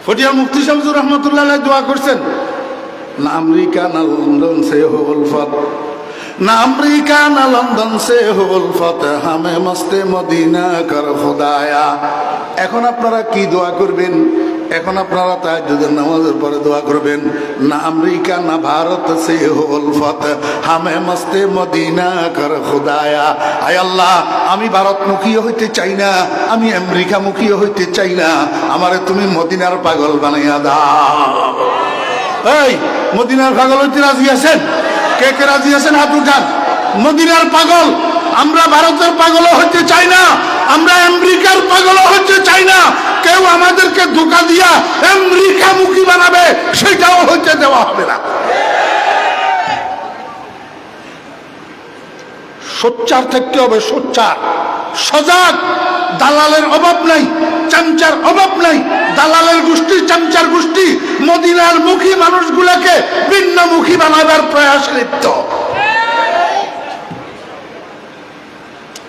ফটিয়া মুফতি শামসুর রহমতুল্লাহ আলাইহি দোয়া করছেন, না আমেরিকা না লন্ডন সে হো উলফত, না আমেরিকা না লন্ডন সে হো উলফত, হামে মস্তে মদিনা কর খুদায়া। এখন আপনারা কি দোয়া করবেন? এখন আপনারা তাহাজ্জুদের নামাজের পরে দোয়া করবেন, না আমেরিকা না ভারত সে হো উলফত, হামে মস্তে মদিনা কর খুদায়া। আয় আল্লাহ, আমি ভারতমুখীও হইতে চাই না, আমি আমেরিকামুখীও হইতে চাই না, আমারে তুমি মদিনার পাগল বানাইয়া দাও। এই মদিনার পাগল হইতে রাজি আছেন? কে কে রাজি আছেন হাত উঠান। মদিনার পাগল। আমরা ভারতের পাগলও হইতে চাই না, আমরা আমেরিকার পাগলও হইতে চাই না। কেউ আমাদেরকে ধোঁকা দিয়া আমেরিকামুখী বানাবে, সেটাও হইতে দেওয়া হবে না। সোচ্চার থাকতে হবে, সোচ্চার, সজাগ। দালালের অভাব নাই, চামচার অভাব নাই। দালালের গোষ্ঠী, চামচার গোষ্ঠী মদিনার মুখী মানুষগুলোকে ভিন্নমুখী বানাবার প্রয়াস লিপ্ত।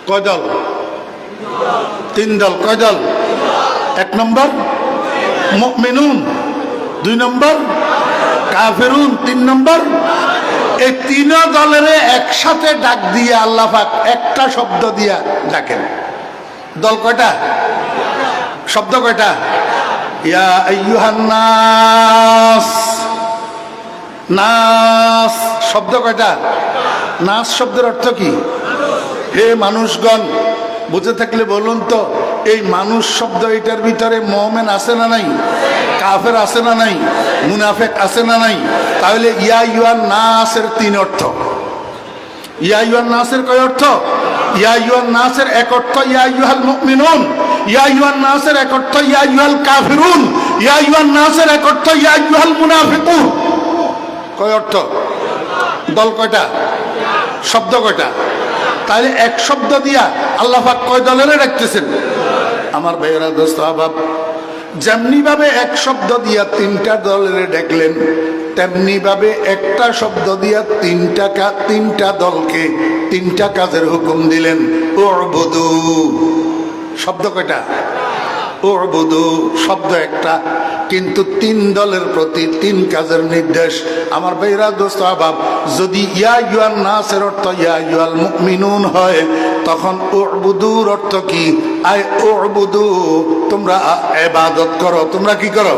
কয় দল? তিন দল। কয় দল? এক নম্বর মুমিনুন, দুই নম্বর কাফেরুন, তিন নম্বর। এই তিন দলের একসাথে ডাক দিয়ে আল্লাহ পাক একটা শব্দ দিয়া ডাকেন। দল কয়টা? শব্দ কয়টা? ইয়া আইয়ুহান নাস। নাস শব্দ কয়টা? নাস শব্দের অর্থ কি? হে মানুষগণ। বুঝে থাকলে বলুন তো, এই মানুষ শব্দ এটার ভিতরে মুমিন আছে না নাই? কাফের আছে না নাই? মুনাফিক আছে না নাই? তাহলে ইয়া আইয়ুহান নাসের তিন অর্থ। ইয়া আইয়ুহান নাসের কয় অর্থ? ইয়া আইয়ুহান নাসের এক অর্থ ইয়া আইয়ুহাল মুমিনুন, ইয়া আইয়ুহান নাসের এক অর্থ ইয়া আইয়ুহাল কাফিরুন, ইয়া আইয়ুহান নাসের এক অর্থ ইয়া আইয়ুহাল মুনাফিকুন। কয় অর্থ? দল কয়টা? শব্দ কয়টা? তাহলে এক শব্দ দিয়া আল্লাহ পাক কয় দলের ডাকতেছেন? আমার ভাইয়েরা, দোস্ত আহবাব, যেমনি ভাবে এক শব্দ দিয়া তিনটা দলের ডাকলেন, তেমনি ভাবে একটা শব্দ দিয়া তিনটা দলকে তিনটা কাজের হুকুম দিলেন। উবুদু শব্দ কয়টা? উবুদু শব্দ একটা, কিন্তু তিন দলের প্রতি তিন কাজের নির্দেশ। আমার ভাইরা, দোস্ত আহবাব, যদি ইয়া আইয়ুহান নাসের অর্থ ইয়া আইয়ুহাল মুমিনুন হয়, তখন উবুদুর অর্থ কি? আই উবুদু, তোমরা ইবাদত করো। তোমরা কি করো?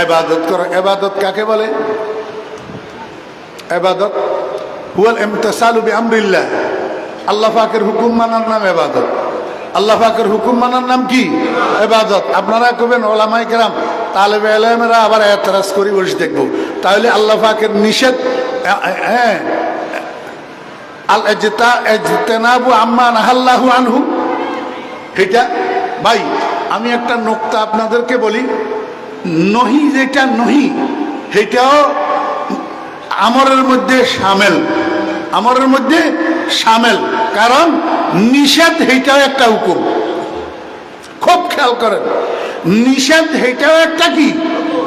ইবাদত করো। ইবাদত কাকে বলে? ইবাদত হুয়াল ইমতিসালু বিআমরিল্লাহ। আল্লাহ পাকের হুকুম মানার নাম ইবাদত। আল্লাহ পাকের হুকুম মানার নাম কি? ইবাদত। আপনারা কবেন ওলামায়ে কেরাম, তালেবে ইলমেরা আবার এতরাজ করি বসে দেখবো। তাহলে আল্লাহ পাকের নিষেধ, হ্যাঁ, আল ইজতিনাবু আম্মা নাহাল্লাহু আনহু, এটা ভাই আমি একটা নোক্তা আপনাদেরকে বলি। নহি যেটা নহি, সেটাও আমরের মধ্যে শামেল, আমরের মধ্যে শামেল। কারণ নিষেধ সেইটাও একটা হুকুম। খুব খেয়াল করেন, নিষেধ সেইটাও একটা কি?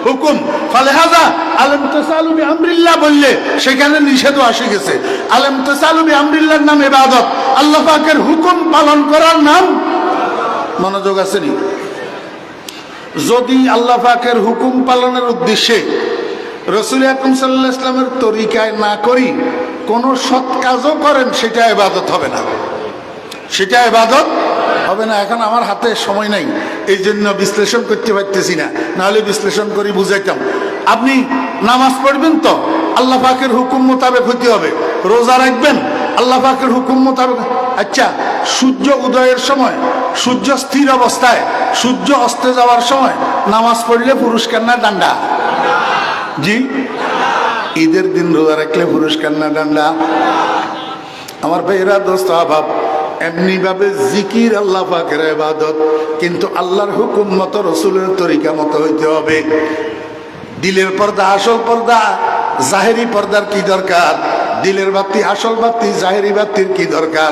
হুকুম। ফালেহাজা আল ইমতিসালু বিআমরিল্লাহ বললে সেখানে নিষেধও আসে গেছে। আল ইমতিসালু বিআমরিল্লাহর নাম ইবাদত, আল্লাহ পাকের হুকুম পালন করার নাম। মনোযোগ আছে নি? যদি আল্লাহ পাকের হুকুম পালনের উদ্দেশ্যে রাসূল আকরাম সাল্লাল্লাহু আলাইহি ওয়াসাল্লামের তরিকায় না করি কোনো সৎ কাজও করেন, সেটা ইবাদত হবে না, সেটা ইবাদত হবে না। এখন আমার হাতে সময় নাই, এই জন্য বিশ্লেষণ করতে পারতেছি না, নাহলে বিশ্লেষণ করে বুঝাইতাম। আপনি নামাজ পড়বেন তো আল্লাহ পাকের হুকুম মোতাবেক হইতে হবে। রোজা রাখবেন আল্লাহ পাকের হুকুম মোতাবেক। আচ্ছা, সূর্য উদয়ের সময়, সূর্য স্থির অবস্থায়, সূর্য অস্তে যাওয়ার সময় নামাজ পড়লে পুরস্কার না ডান্ডা? জি। ঈদের দিন রোজা রাখলে পুরস্কার না ডান্ডা? আমার ভাইরা, দোস্ত আহবাব, এমনি ভাবে জিকির আল্লাহ পাকের ইবাদত, কিন্তু আল্লাহর হুকুম মতো, রসুলের তরিকা মতো হইতে হবে। দিলের পর্দা, আসল পর্দা, জাহেরি পর্দার কি দরকার? দিলের বাতি, আসল বাতি, জাহেরি বাতির কি দরকার?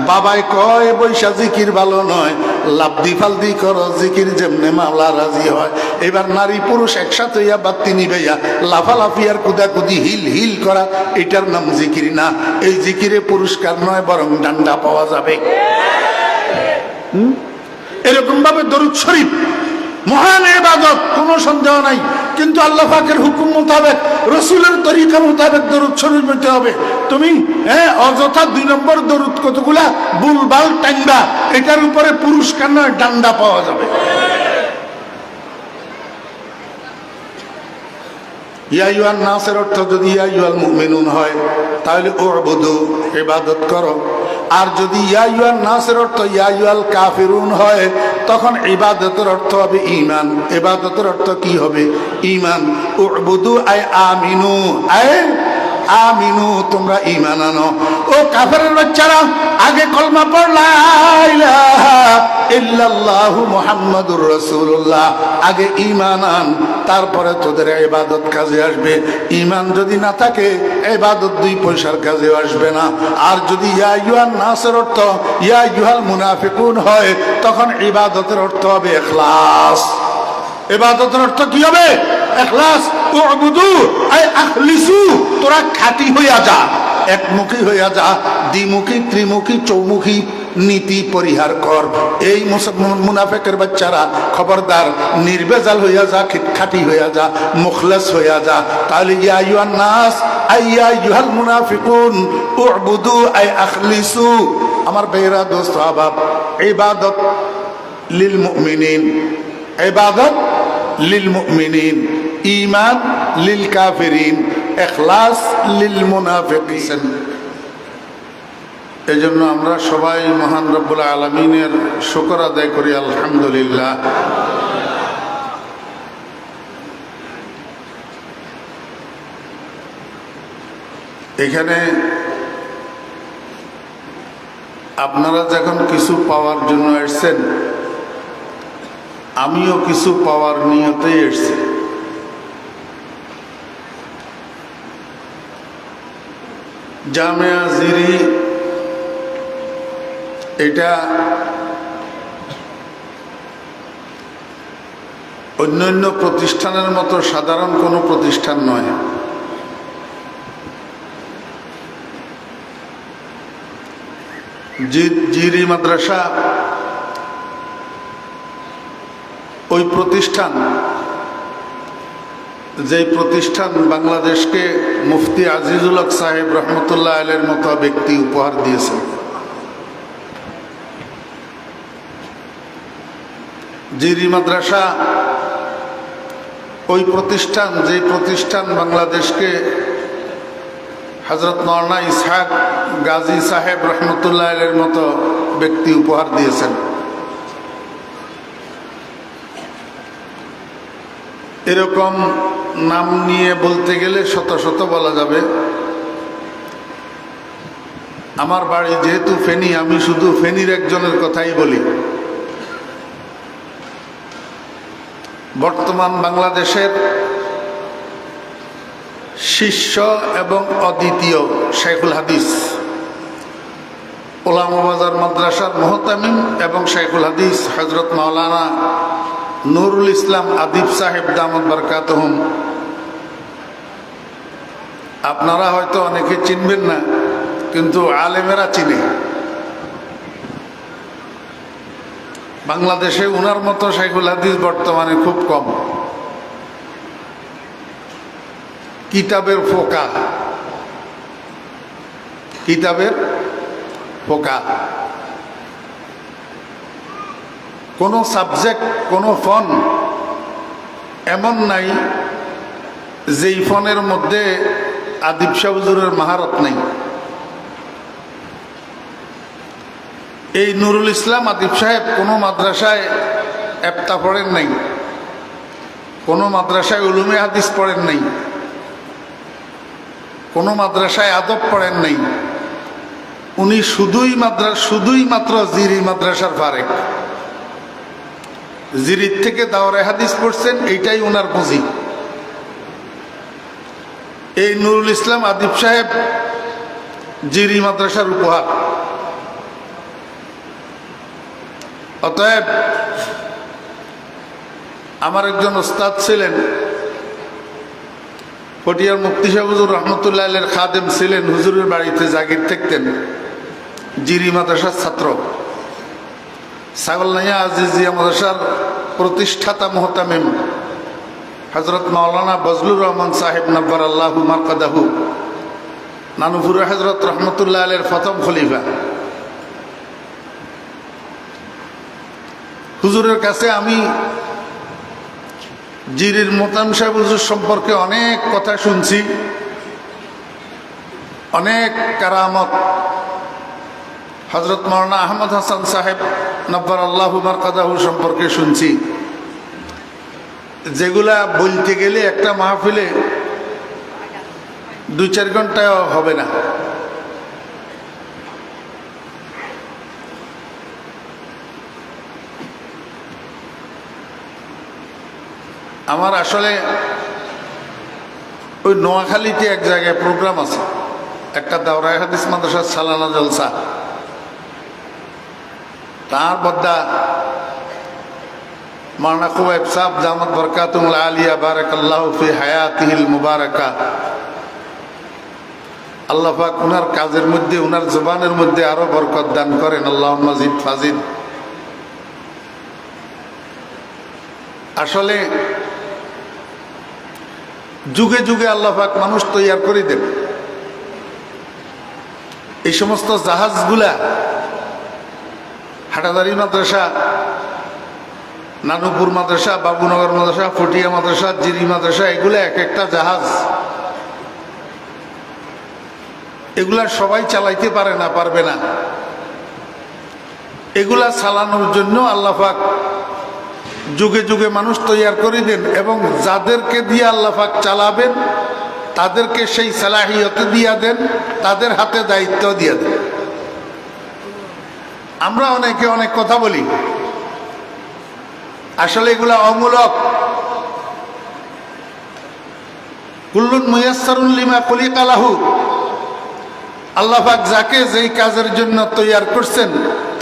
বাবাই কয় বৈশা জিকির ভালো নয়, লাফদি ফালদি করো জিকির যেমনে মাওলা রাজি হয়। এবার নারী পুরুষ একসাথে হইয়া বাতি নিবেয়া লাফালাফি আর কুদাকুদি হিল হিল করা, এটার নাম জিকির না। এই জিকিরে পুরস্কার নয়, বরং ডান্ডা পাওয়া যাবে। এরকম ভাবে দরুদ শরীফ, মহান ইবাদত, কোনো সন্দেহ নাই। কিন্তু আল্লাহ পাকের হুকুম মোতাবেক, রসুলের তরিকা মোতাবেক দরুদ শরীফ পড়তে হবে। তুমি অযথা 2 নম্বর দরুদ কতগুলা বুলবাল টাঙ্গা, এটার উপরে পুরস্কার নয়, ডান্ডা পাওয়া যাবে। ইয়া আইয়ুহান নাসের অর্থ যদি ইয়া আইয়ুহাল মুমিনুন হয় তাহলে উবুদু, ইবাদত করো। আর যদি ইয়া আইয়ুহান নাসের অর্থ ইয়া আইয়ুহাল কাফিরুন হয় তখন ইবাদতের অর্থ হবে ঈমান। ইবাদতের অর্থ কি হবে? ঈমান। উবুদু আই আমিনু, আমিনু, তোমরা ঈমান আনো। ও কাফেরের বাচ্চারা, আগে কলমা পড় লা ইলাহা ইল্লাল্লাহু মুহাম্মাদুর রাসূলুল্লাহ, আগে ঈমান আন, তারপরে তোদের ইবাদত কাজে আসবে। ঈমান যদি না থাকে ইবাদত 2 পয়সার কাজে আসবে না। আর যদি ইয়া আইয়ুহান নাসের অর্থ ইয়া আইয়ুহাল মুনাফিকুন হয় তখন ইবাদতের অর্থ হবে ইখলাস। ইবাদতের অর্থ কি হবে? ইখলাস। উবুদু আই আখলিসু, তোরা খাঁটি হইয়া যা, একমুখী হইয়া যা, দ্বিমুখী ত্রিমুখী চৌমুখী নীতি পরিহার কর। এই মুনাফিকের বাচ্চারা খবরদার, নির্বেজাল হইয়া যা, খাঁটি হইয়া যা, মুখলেস হইয়া যা। তাহলে ইয়া আইয়ুহান নাস আই ইয়া আইয়ুহাল মুনাফিকুন উবুদু আই আখলিসু। আমার বেরা দোস্ত আহবাব, ইবাদত লিল মুমিনিন, ইবাদত লিল মুমিনিন, ঈমান লিল কাফিরিন, ইখলাস লিল মুনাফিকিন। এজন্য আমরা সবাই মহান রব্বুল আলামিনের শুকর আদায় করি, আলহামদুলিল্লাহ। এখানে আপনারা যখন কিছু পাওয়ার জন্য এসেছেন, আমিও কিছু পাওয়ার নিয়তেই এসেছি। জামিয়া জিরি এটা অন্যান্য প্রতিষ্ঠানের মতো সাধারণ কোনো প্রতিষ্ঠান নয়। জিরি মাদ্রাসা ওই প্রতিষ্ঠান, যে প্রতিষ্ঠান বাংলাদেশকে মুফতি আজিজুল হক সাহেব রহমতুল্লাহ আলাইহির মতো ব্যক্তি উপহার দিয়েছেন। জিরি মাদ্রাসা ওই প্রতিষ্ঠান, যে প্রতিষ্ঠান বাংলাদেশকে হযরত মাওলানা ইসহাক গাজী সাহেব রহমতুল্লাহ আলাইহির মতো ব্যক্তি উপহার দিয়েছেন। এরকম নাম নিয়ে বলতে গেলে শত শত বলা যাবে। আমার বাড়ি যেহেতু ফেনী, আমি শুধু ফেনীর একজনের কথাই বলি। বর্তমান বাংলাদেশের শীর্ষ এবং অদ্বিতীয় শাইখুল হাদিস, ওলামা বাজার মাদ্রাসার মুহতামিম এবং শাইখুল হাদিস হযরত মাওলানা নুরুল ইসলাম আদিব সাহেব দামাত বারকাতুহুম। আপনারা হয়তো অনেকে চিনবেন না, কিন্তু আলেমেরা চিনে। বাংলাদেশে উনার মতো শাইখুল হাদিস বর্তমানে খুব কম। কিতাবের ফোকা, কিতাবের ফোকা। কোনো সাবজেক্ট, কোনো ফন এমন নাই যেই ফনের মধ্যে আদিব শাহ হুজুরের মাহারত নেই। এই নুরুল ইসলাম আদিব সাহেব কোনো মাদ্রাসায় এফতা পড়েন নাই, কোনো মাদ্রাসায় উলুমে হাদিস পড়েন নাই, কোনো মাদ্রাসায় আদব পড়েন নাই। উনি শুধুই মাত্র জিরি মাদ্রাসার ফারেক। জিরির থেকে দাওরায়ে হাদিস পড়ছেন, এইটাই ওনার পুঁজি। এই নুরুল ইসলাম আদিব সাহেব জিরি মাদ্রাসার উপহার। অতএব আমার একজন ওস্তাদ ছিলেন, পটিয়ার মুফতি সাহেব হুজুর রহমতুল্লাহ আলাইহির খাদেম ছিলেন, হুজুরের বাড়িতে জাগির থাকতেন, জিরি মাদ্রাসার ছাত্র। ছাগলনাইয়া আজিজিয়া মাদ্রাসার প্রতিষ্ঠাতা মুহতামিম হযরত মাওলানা বজলুর রহমান সাহেব নব্বর আল্লাহু মারকাদাহু নানুপুর হযরত রহমতুল্লাহ আলাইহির প্রথম খলিফা, হুজুরের কাছে আমি জিরির মোহতামিম সাহেব হুজুর সম্পর্কে অনেক কথা শুনছি, অনেক কারামত হযরত মাওলানা আহমদ হাসান সাহেব নব্বর আল্লাহু মারকাদাহু সম্পর্কে শুনছি, যেগুলা বলতে গেলে একটা মাহফিলে 2-4 ঘন্টায় হবে না। আমার আসলে ওই নোয়াখালীতে এক জায়গায় প্রোগ্রাম আছে, একটা দাওরায়ে হাদিস মাদ্রাসার সালানা জলসা, তার বদ্দা মাওলানা খুবাইব সাহেব জামাত বরকাতুল আলিয়া বারাকাল্লাহু ফি হায়াতিহিল মুবারাকা, আল্লাহ পাক উনার কাজের মধ্যে উনার জবানের মধ্যে আরো বরকত দান করেন, আল্লাহুম্মা জিদ ফাজিদ। আসলে যুগে যুগে আল্লাহ পাক মানুষ তৈয়ার করে দেন। এই সমস্ত জাহাজগুলা হাটাদারি মাদ্রাসা, নানুপুর মাদ্রাসা, বাবুনগর মাদ্রাসা, ফটিয়া মাদ্রাসা, জিরি মাদ্রাসা, এগুলা এক একটা জাহাজ। এগুলা সবাই চালাইতে পারে না, পারবে না। এগুলা চালানোর জন্য আল্লাহ পাক যুগে যুগে মানুষ তৈয়ার করে দেন, এবং যাদেরকে দিয়ে আল্লাহ পাক চালাবেন তাদেরকে সেই সালাহিয়ত দিয়া দেন, তাদের হাতে দায়িত্ব দিয়ে দেন। আমরা অনেকে অনেক কথা বলি, আসলে এগুলা অমূলক। কুল্লুন মুয়াসসারুন লিমা খুলিকা লাহু, আল্লাহ পাক যাকে যেই কাজের জন্য তৈয়ার করছেন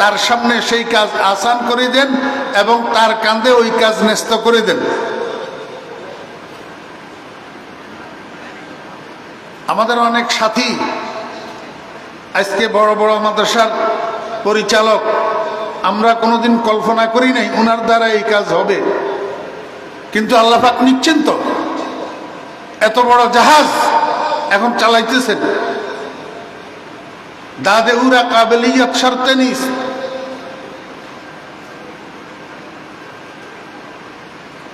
তার সামনে সেই কাজ আসান করে দেন এবং তার কাঁধে ওই কাজ ন্যস্ত করে দেন। আমাদের অনেক সাথী আজকে বড় বড় মাদ্রাসার পরিচালক, আমরা কোনোদিন কল্পনা করি নাই ওনার দ্বারা এই কাজ হবে, কিন্তু আল্লাহ পাক নিচ্ছেন তো। এত বড় জাহাজ এখন চালাইতেছেন, দাদে উরা কাবেলিয়াত শর্তে নিস।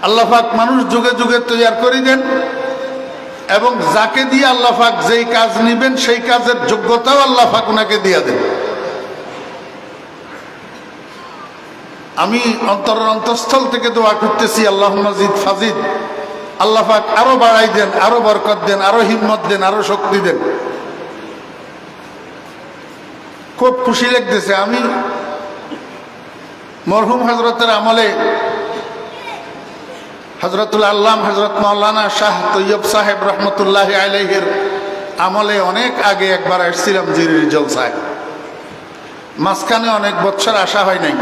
আল্লাহ পাক মানুষ যুগে যুগে তৈয়ার করে দেন, এবং যাকে দিয়ে আল্লাহ পাক যেই কাজ নিবেন সেই কাজের যোগ্যতাও আল্লাহ পাক ওনাকে দিয়ে দেন। আমি অন্তরের অন্তঃস্থল থেকে দোয়া করতেছি, আল্লাহুম্মা জিদ ফাজিদ, আল্লাহ পাক আরো বাড়াই দেন, আরো বরকত দেন, আরো হিম্মত দেন, আরো শক্তি দেন। খুব খুশি লাগতেছে। আমি মরহুম হযরতের আমলে হযরতুল আল্লাম হযরত মাওলানা শাহ তৈয়ব সাহেব রহমতুল্লাহ আলাইহির আমলে অনেক আগে একবার আসছিলাম জিরির জলসায়। মাঝখানে অনেক বছর আসা হয় নাই।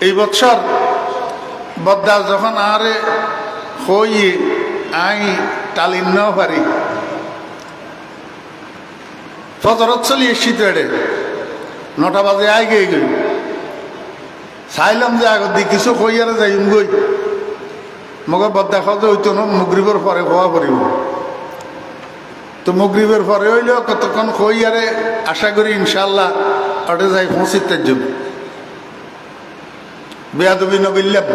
এই বছর বদ্দা যখন আরে হই আই টালিন নাও পারি, ফজরত চলি এসছি তো এড়ে 9টা বাজে আই গিয়ে গই, চাইলাম যে আগত দিয়ে কিছু কইয়ারে যাই গই, মগর বদ্দা খাওয়া হইতো না, মুগরিবের পরে হওয়া পড়িব। তো মুগরিবের পরে হইলেও কতক্ষণ কইয়ারে আশা করি ইনশাল্লাহ ওটা যাই পৌঁছিতে যাব। বেয়াদবি নবিল্লাম।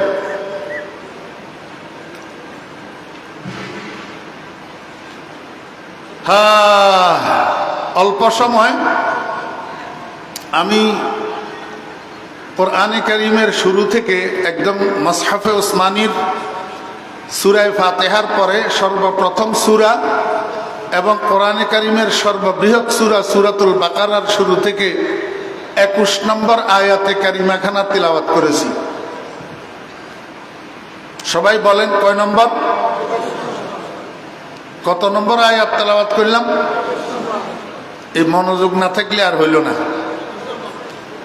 অল্প সময় আমি কোরআনে কারীমের শুরু থেকে একদম মুসহাফে উসমানীর সূরা ফাতিহার পরে সর্বপ্রথম সূরা এবং কোরআনে কারীমের সর্ববৃহৎ সূরা সূরাতুল বাকারার শুরু থেকে 21 নম্বর আয়াতে কারিমাখানা তিলাওয়াত করেছি। সবাই বলেন কয় নম্বর? কত নম্বর আয়াত তেলাওয়াত করলাম? এই মনোযোগ না থাকলে আর হইল না।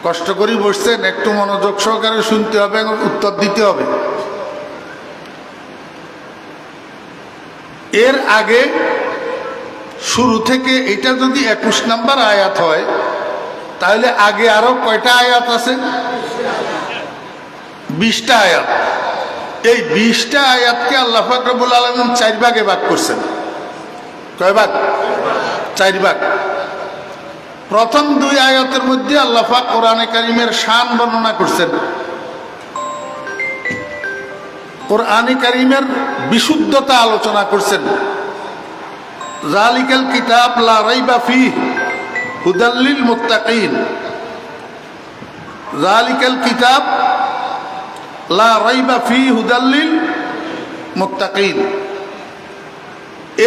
কষ্ট করে বসছেন, একটু মনোযোগ সহকারে শুনতে হবে এবং উত্তর দিতে হবে। এর আগে শুরু থেকে এটা যদি 21 নম্বর আয়াত হয় তাহলে আগে আরো কয়টা আয়াত আছে? 20টা আয়াত। এই 20টা আয়াতকে আল্লাহ পাক রব্বুল আলামিন 4 ভাগে ভাগ করছেন। কয় ভাগ? 4 ভাগ। প্রথম 2 আয়াতের মধ্যে আল্লাহ পাক কোরআনে কারীমের শান বর্ণনা করছেন, কোরআনে কারীমের বিশুদ্ধতা আলোচনা করছেন। যালিকাল কিতাব লা রাইবা ফীহি হুদাল লিল মুত্তাকিন, যালিকাল কিতাব লা রাইবা ফীহি হুদাল লিল মুত্তাকিন।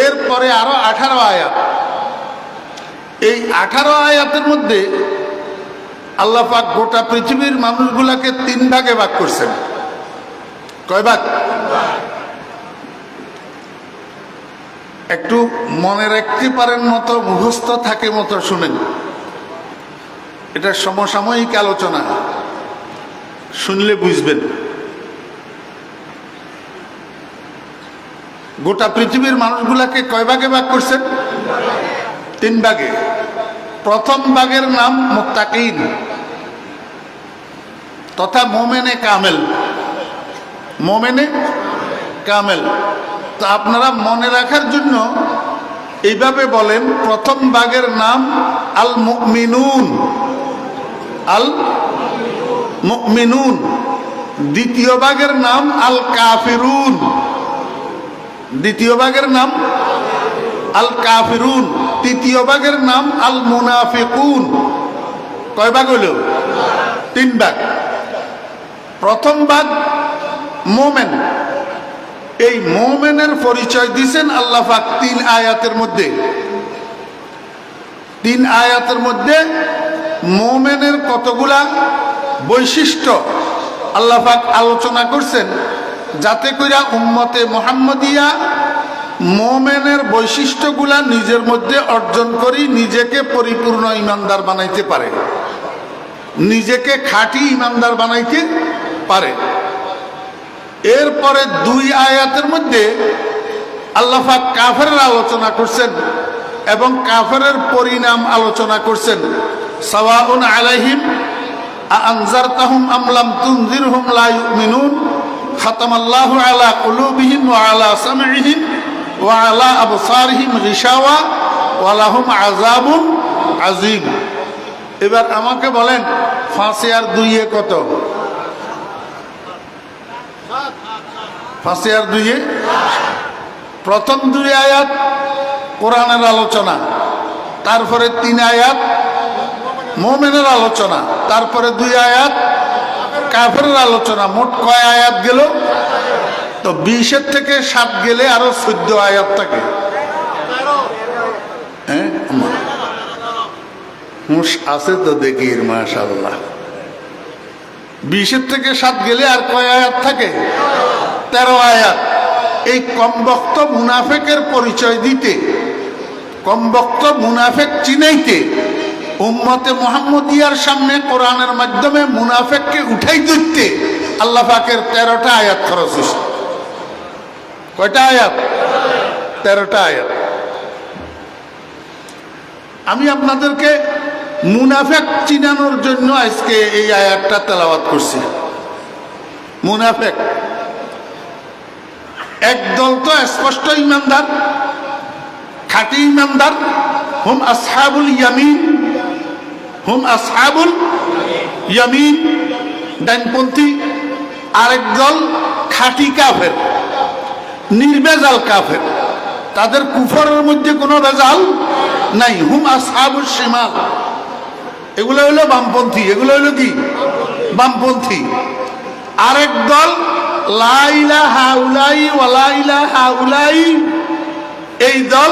এরপরে আরো 18 আয়াত। এই 18 আয়াতের মধ্যে আল্লাহ পাক গোটা পৃথিবীর মানুষগুলাকে 3 ভাগে ভাগ করছেন। কয় ভাগ? একটু মনে রাখতে পারেন মতো, মুখস্থ থাকে মতো শুনেন। এটা সমসাময়িক আলোচনা, শুনলে বুঝবেন। গোটা পৃথিবীর মানুষগুলাকে কয় ভাগে ভাগ করছেন? 3 ভাগে। প্রথম ভাগের নাম মুত্তাকিন তথা মোমেনে কামেল। মোমেনে কামেল। তা আপনারা মনে রাখার জন্য এইভাবে বলেন, প্রথম ভাগের নাম আল মুমিনুন, আল মুমিনুন। দ্বিতীয় ভাগের নাম আল কাফিরুন, দ্বিতীয় ভাগের নাম আল কাফিরুন। তৃতীয় ভাগের নাম আল মুনাফিকুন। কয় ভাগ হইল? 3 ভাগ। প্রথম ভাগ মোমেন। এই মোমেনের পরিচয় দিয়েছেন আল্লাহ পাক 3 আয়াতের মধ্যে। 3 আয়াতের মধ্যে মোমেনের কতগুলা বৈশিষ্ট্য আল্লাহ পাক আলোচনা করছেন, যাতে কইরা উম্মতে মুহাম্মদিয়া মোমেনের বৈশিষ্ট্যগুলা নিজের মধ্যে অর্জন করি, নিজেকে পরিপূর্ণ ইমানদার বানাইতে পারে, নিজেকে খাঁটি ইমানদার বানাইতে পারে। এরপরে 2 আয়াতের মধ্যে আল্লাহ পাক কাফেরের আলোচনা করছেন এবং কাফেরের পরিণাম আলোচনা করছেন। সাওয়াউন আলাইহিম আনজারতাহুম আম লাম তুনজিরহুম লা ইউমিনুন খাতামাল্লাহু আলা কুলুবিহিম ওয়া আলা সামঈহিম ওয়া আলা আবসারিহিম গিশাওয়া ওয়া লাহুম আযাবুন আযীম। এবার আমাকে বলেন, 5 আর 2 কত? 5 আর 2 প্রথম 2 আয়াত কোরআনের আলোচনা, তারপরে 3 আয়াত মুমিনের আলোচনা, তারপরে 2 আয়াত কাফেরের আলোচনা। মোট কয় আয়াত গেল? তো 20 থেকে 7 গেলে আরো 14 আয়াত থাকে। হ্যাঁ, হুঁশ আছে তো দেখি, মাশাআল্লাহ। 20 থেকে 7 গেলে আর কয় আয়াত থাকে? 13 আয়াত। এই কমবক্ত মুনাফেকের পরিচয় দিতে, কমবক্ত মুনাফেক চিনাইতে উম্মতে মুহাম্মদিয়ার সামনে কোরআনের মাধ্যমে মুনাফেককে উঠাই দিতে আল্লাহ পাকের 13টা আয়াত খরচ হয়েছে। কয়টা আয়াত? 13টা আয়াত। আমি আপনাদেরকে মুনাফেক চিনানোর জন্য আজকে এই আয়াতটা তেলাওয়াত করছি। মুনাফেক একদল তো স্পষ্ট ইমানদার, খাঁটি ইমানদার। হুম আসহাবুল ইয়ামিন, হুম আসহাবুল ইয়ামিন, ডানপন্থী। আরেক দল খাঁটি কাফের, নির্ভেজাল কাফের, তাদের কুফরের মধ্যে কোনো ভেজাল নাই। হুম আসহাবুল শিমাল, এগুলো হইলো বামপন্থী। এগুলো হইলো কি? বামপন্থী। আরেক দল লা ইলাহা উলাই ওয়া লা ইলাহা উলাই, এই দল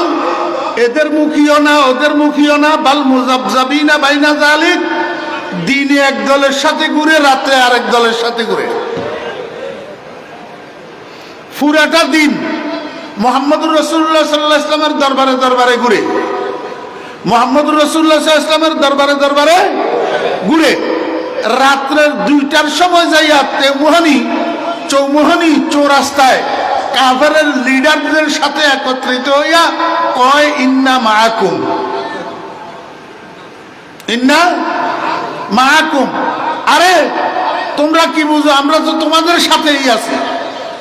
এদের মুখিও না ওদের মুখিও না, বাল মুযাবযাবিনা বাইনা যালিক। দিনে এক দলের সাথে ঘুরে, রাতে আরেক দলের সাথে ঘুরে। পুরাটা দিন মুহাম্মদুর রাসূলুল্লাহ সাল্লাল্লাহু আলাইহি ওয়াসাল্লামের দরবারে দরবারে ঘুরে, মুহাম্মদুর রাসূলুল্লাহ সাল্লাল্লাহু আলাইহি ওয়াসাল্লামের দরবারে দরবারে ঘুরে। রাত্রের 2টার সময় যাইয়া চৌমুহানি চৌরাস্তায় কাফেরের লিডারদের সাথে একত্রিত হইয়া কয়, ইন্না মাআকুম, ইন্না মাআকুম। আরে তোমরা কি বুঝো, আমরা তো তোমাদের সাথেই আছি।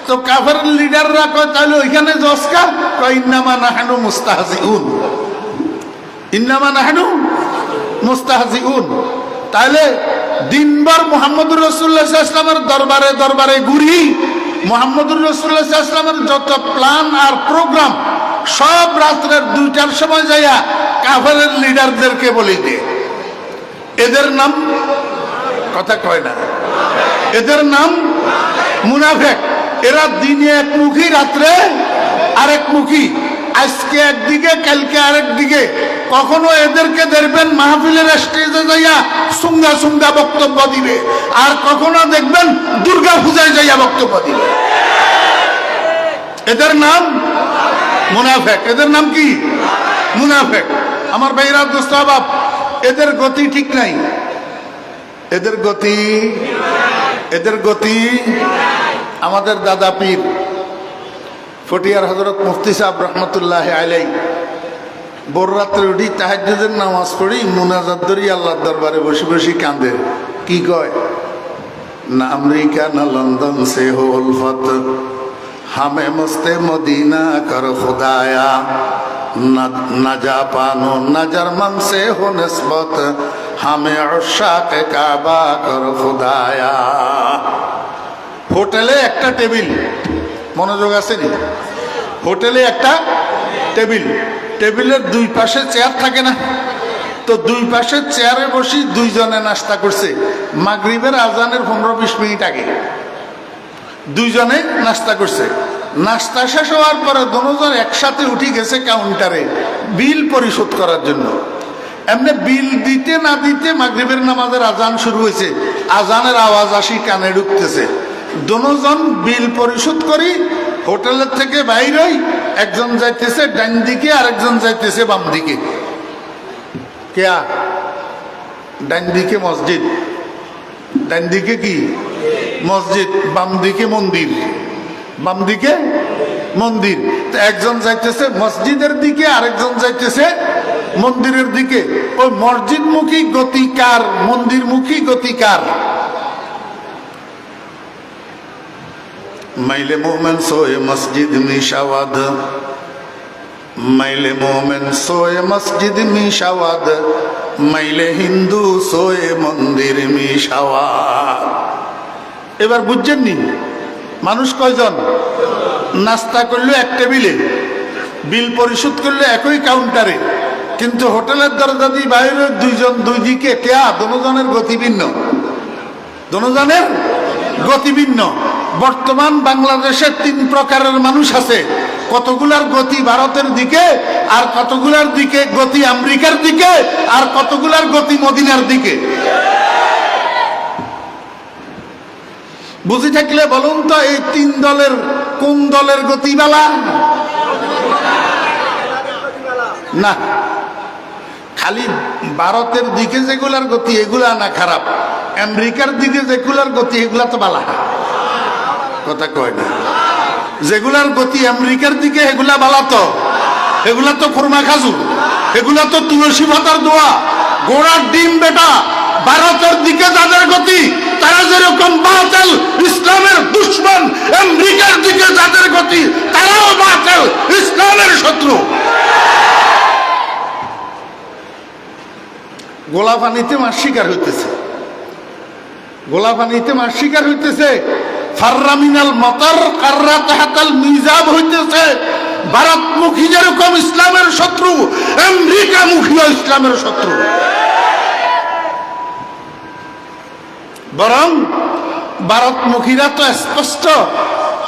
তো কাফের লিডাররা কয় তাহলে ওইখানে জসকা, কয় ইন্নামা নাহনু মুস্তাহজিউন, ইন্নামা নাহনু মুস্তাহজিউন। তাহলে দিনভর মুহাম্মদুর রাসূলুল্লাহ সাল্লাল্লাহু আলাইহি ওয়াসাল্লামের দরবারে দরবারে ঘুরি, মুহাম্মদুর রাসূলুল্লাহ সাল্লাল্লাহু আলাইহি ওয়াসাল্লামের যত প্ল্যান আর প্রোগ্রাম সব রাত্রের 2টার সময় যাইয়া কাফের লিডারদেরকে বলি দে। এদের নাম কথা কয় না, এদের নাম মুনাফিক। এরা দিনে একমুখী, রাত্রে আরেকমুখী, আজকে একদিকে কালকে আরেক দিকে। কখনো এদেরকে দেখবেন মাহফিলের স্টেজে যাইয়া সুঙ্গা সুঙ্গা বক্তব্য দিবে, আর কখনো দেখবেন দুর্গা পূজায় যাইয়া বক্তব্য দিবে। এদের নাম মুনাফিক। এদের নাম কি? মুনাফিক। আমার ভাইরা দোস্ত বাপ, এদের গতি ঠিক নাই, এদের গতি, এদের গতি। আমাদের দাদা পীর ফটিয়ার হযরত মুফতি সাহেব রহমতুল্লাহ আলাইহি ভোর রাত্রে উঠি তাহাজ্জুদের নামাজ পড়ি, মুনাজাত ধরি আল্লাহর দরবারে বসে বসে কাঁদে। কি কয়? না আমেরিকা না লন্ডন সে হো উলফত, হামে মস্তে মদিনা কর খুদায়া, না জাপানো না জার্মান সে হো নিসবত, হামে উশাক কাবা কর খুদায়া। হোটেলে একটা টেবিল, মনোযোগ আছে নি? হোটেলে একটা টেবিল, টেবিলের দুই পাশে চেয়ার থাকে না? তো দুই পাশে চেয়ারে বসি দুইজনে নাস্তা করছে। মাগরিবের আজানের 15-20 মিনিট আগে দুইজনে নাস্তা করছে। নাস্তা শেষ হওয়ার পরে দুজন একসাথে উঠে গেছে কাউন্টারে বিল পরিশোধ করার জন্য। এমনি বিল দিতে না দিতে মাগরিবের নামাজের আজান শুরু হয়েছে, আজানের আওয়াজ আসি কানে ঢুকতেছে। দুজন বিল পরিশোধ করি হোটেলের থেকে বাইর হই, একজন যাইতেছে ডান দিকে আরেকজন যাইতেছে বাম দিকে। কেয়া? ডান দিকে মসজিদ, ডান দিকে কি? মসজিদ, বাম দিকে মন্দির, বাম দিকে মন্দির। তো একজন যাইতেছে মসজিদের দিকে আরেকজন যাইতেছে মন্দিরের দিকে। ওই মসজিদমুখী গতিকার, মন্দিরমুখী গতিকার। মাইলে মোমেন সোয়ে মসজিদ মিশাওয়াদ, মাইলে মোমেন সোয়ে মসজিদ মিশাওয়াদ, মাইলে হিন্দু সোয়ে মন্দির মিশাওয়াদ। এবার বুঝছেন নি মানুষ কয়জন? নাস্তা করলো এক টেবিলে, বিল পরিশোধ করলো একই কাউন্টারে, কিন্তু হোটেলের দরজা দিয়ে বাইরে দুইজন দুই দিকে। কেয়া? দুজনের গতি ভিন্ন, দুজনের গতি ভিন্ন। বর্তমান বাংলাদেশে 3 প্রকারের মানুষ আছে। কতগুলার গতি ভারতের দিকে, আর কতগুলার দিকে গতি আমেরিকার দিকে, আর কতগুলার গতি মদিনার দিকে। বুঝি থাকলে বলুন তো, এই 3 দলের কোন দলের গতিবালা? না, খালি ভারতের দিকে যেগুলার গতি এগুলা না খারাপ, আমেরিকার দিকে যেগুলার গতি এগুলা তো বালা। কথা কয় না? যেগুলার গতি আমেরিকার দিকে এগুলা বালা, তো এগুলা তো খুরমা খাজুর, এগুলা তো তুলসী পাতার দোয়া, গোড়ার ডিম বেটা। ভারতের দিকে যাদের গতি তারা যেরকম বাতিল, ইসলামের দুশমন। আমেরিকার দিকে যাদের গতি তারাও বাতিল, ইসলামের শত্রু। গোলা পানিতে মাছ শিকার হইতেছে, গোলা পানিতে মাছ শিকার হইতেছে। ফাররামিনাল মতার কাররা তাহাতাল মিজাব হইতেছে। ভারতমুখী যেরকম ইসলামের শত্রু, আমেরিকামুখীও ইসলামের শত্রু। বরং ভারতমুখীরা তো স্পষ্ট,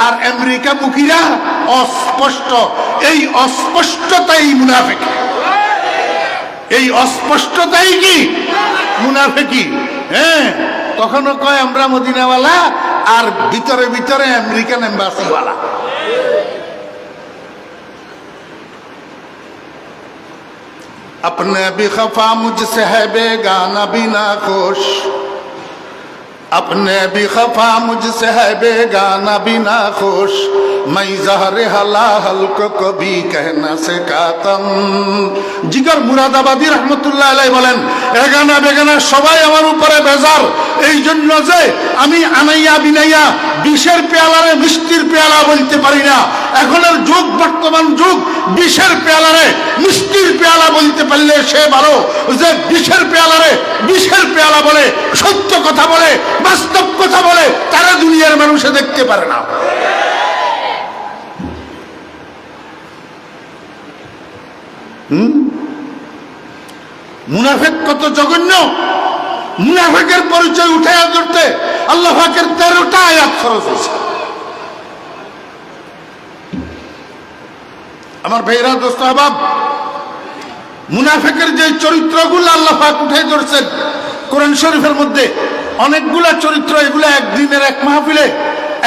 আর আমেরিকামুখীরা অস্পষ্ট। এই অস্পষ্টতাই মুনাফিক, এই অস্পষ্টতাই কি মুনাফিকি। হ্যাঁ, কখনো কয় আমরা মদিনাওয়ালা, আর ভিতরে ভিতরে আমেরিকান এম্বাসিওয়ালা। अपने भी खफा मुझसे है बेगाना भी ना खुश, अपने भी खफा मुझसे है बेगाना बिना खुश मैं जहर हलाहल को कभी कहना सिखातम। জিগর মুরাদাবাদী রহমতুল্লাহ আলাইহি বলেন, এগানা বেগানা সবাই আমার উপরে বেজার, এই জন্য যে আমি আনাইয়া বিনাইয়া বিষের পেয়ালারে মিষ্টির পেয়ালা বলতে পারি না। এখনের যুগ, বর্তমান যুগ, বিষের পেয়ালারে মিষ্টির পেয়ালা বলতে পারলে সে ভালো, যে বিষের পেয়ালারে বিষের পেয়ালা বলে, সত্য কথা বলে, বাস্তব কথা বলে, তারা দুনিয়ার মানুষে দেখতে পারে না। মুনাফিক কত জঘন্য! মুনাফিকের পরিচয় উঠাইয়া ধরতে আল্লাহ পাকের 13টা আয়াত খরচ হয়েছে। আমার ভাইরা, দোস্ত আহবাব, মুনাফিকের যে চরিত্রগুলো আল্লাহ পাক উঠাই ধরছেন কোরআন শরীফের মধ্যে, অনেকগুলা চরিত্র, এগুলা একদিনের এক মাহফিলে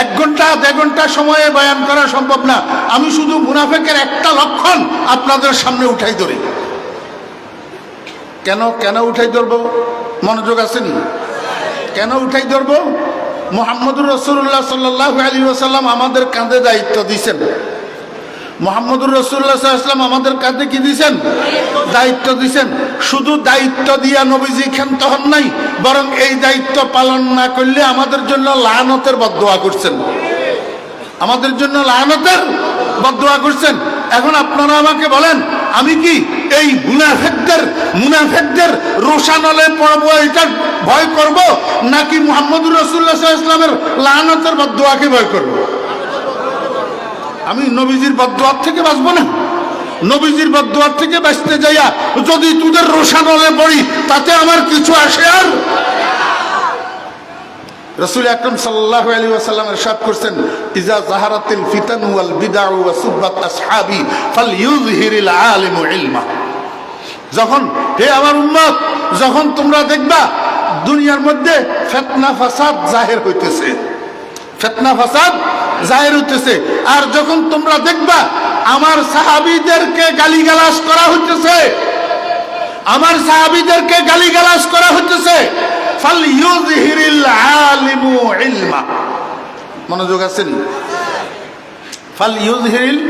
1 ঘন্টা 1.5 ঘন্টা সময়ে বয়ান করা সম্ভব না। আমি শুধু মুনাফিকের একটা লক্ষণ আপনাদের সামনে উঠাই ধরি। কেন কেন উঠাই ধরবো? মনোযোগ আছেন? কেন উঠাই ধরবো? মুহাম্মদুর রাসূলুল্লাহ সাল্লাল্লাহু আলাইহি ওয়াসাল্লাম আমাদের কাঁধে দায়িত্ব দিয়েছেন। মুহাম্মদুর রাসূলুল্লাহ সাল্লাল্লাহু আলাইহি ওয়াসাল্লাম আমাদের কাঁধে কি দিয়েছেন? দায়িত্ব দিয়েছেন। শুধু দায়িত্ব দিয়া নবীজি ক্ষান্ত হন নাই, বরং এই দায়িত্ব পালন না করলে আমাদের জন্য লাআনতের বদদোয়া করছেন। আমাদের জন্য লাআনতের বদদোয়া করছেন। এখন আপনারা আমাকে বলেন, আমি কি এই মুনাফিকদের রোশানলে পড়বো, এটা ভয় করব, নাকি মুহাম্মদুর রাসূলুল্লাহ সাল্লাল্লাহু আলাইহি ওয়াসাল্লামের লাআনতের বদদোয়াকে ভয় করব? আমি নবীজির বদদোয়ার থেকে বাঁচবো না? নবীজির বদদোয়ার থেকে বাঁচতে যাইয়া যদি তোদের রোশানলে পড়ি, তাতে আমার কিছু আসে আর? রাসূল আকরাম সাল্লাল্লাহু আলাইহি ওয়াসাল্লাম ইরশাদ করেছেন, ইজা যাহারাতিল ফিতানু ওয়াল বিদআউ ওয়া সুববাত আসহাবি ফালইউযহিরিল আলিমু ইলমা। যখন, হে আমার উম্মত, যখন তোমরা দেখবা দুনিয়ার মধ্যে ফিতনা ফাসাদ জাহির হইতেছে, ফিতনা ফাসাদ জাহির হইতেছে, আর যখন তোমরা দেখবা আমার সাহাবীদেরকে গালিগালাজ করা হইতেছে, আমার সাহাবীদেরকে গালিগালাজ করা হইতেছে, ফালইউযহিরিল আলিমু ইলমা। মনোযোগ আছেন? ফালইউযহিরিল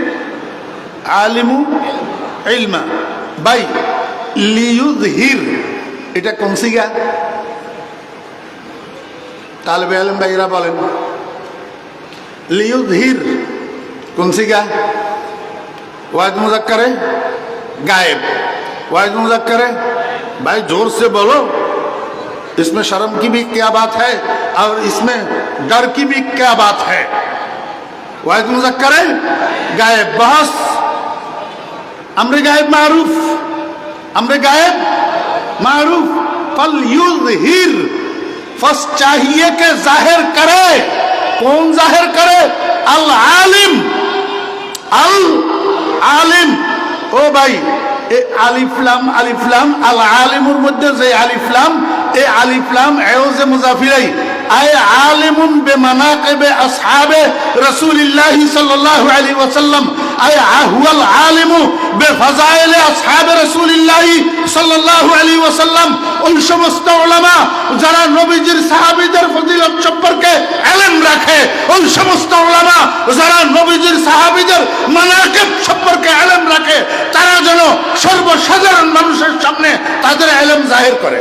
আলিমু ইলমা। ভাই, লিইউযহির এটা কোন সিগা? তালেবে ইলম ভাইরা বলেন, লিইউযহির কোন সিগা? ওয়াহিদ মুজাক্কারে गायब, वाहिद मुज़क्कर है। भाई जोर से बोलो, इसमें शर्म की भी क्या बात है और इसमें डर की भी क्या बात है? वाहिद मुज़क्कर है गायब, बहस अम्र गायब मारूफ, अम्र गायब मारूफ। फल युज़हिर, फस चाहिए कि जाहिर करे। कौन जाहिर करे? अल आलिम, अल आलिम। ओ भाई, ए আলিফলাম আলিফলাম আল আলিমুর মধ্যে যে আলিফলাম, এ আলিফলাম এওজে মুজাফিরাই আয় আলিমুন বিমানাকিব আসহাবে রাসূলুল্লাহ সাল্লাল্লাহু আলাইহি ওয়াসাল্লাম, আয় হুয়াল আলিমু বিফাজাইল আসহাবে রাসূলুল্লাহ সাল্লাল্লাহু আলাইহি ওয়াসাল্লাম। ওই সমস্ত উলামা যারা নবীজির সাহাবীদের ফজিলত সম্পর্কে ইলম রাখে, ওই সমস্ত উলামা যারা নবীজির সাহাবীদের মানাকিব সম্পর্কে ইলম রাখে, তারা যেন সর্বসাধারণ মানুষের সামনে তাদের ইলম জাহির করে।